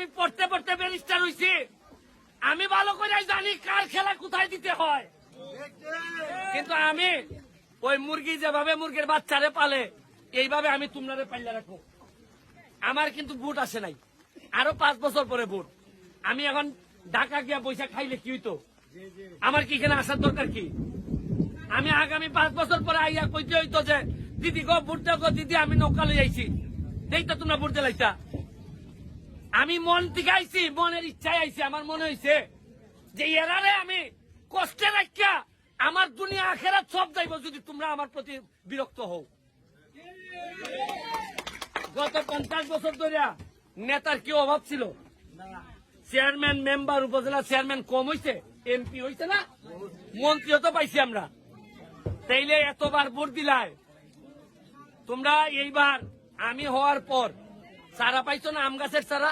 আমি পড়তে পড়তে ব্যারিস্টার হইছি, আমি ভালো করে জানি কার খেলা কোথায় দিতে হয়। কিন্তু আমি ওই মুরগি যেভাবে মুরগির বাচ্চারে পালে এইভাবে আমি তোমরা পাইলে রাখবো। আমার কিন্তু ভোট আসে নাই, আরো 5 বছর পরে ভোট। আমি এখন ঢাকা গিয়া পয়সা খাইলে কি হইতো? আমার কি এখানে আসার দরকার কি? আমি আগামী 5 বছর পরে আইয়া কইতে হইতো যে দিদি গো ভোট দাও গো দিদি, আমি নৌকা লই আইছি, এই তো তোমরা ভোট দিলাইতা। আমি মন থেকে আইছি, মনের ইচ্ছায় আইছি। আমার মনে হয়েছে যে এরারে আমি কষ্টে রাখিয়া আমার দুনিয়া আখেরাত সব যাইব যদি তোমরা আমার প্রতি বিরক্ত হও। গত 50 বছর ধরে নেতার কি অভাব ছিল? চেয়ারম্যান, মেম্বার, উপজেলা চেয়ারম্যান কম হইছে, এমপি হইছে না, মন্ত্রীও তো পাইছি আমরা। তাইলে এতবার ভোট দিলায় তোমরা, এইবার আমি হওয়ার পর চারা পাইছো না, আম গাছের চারা?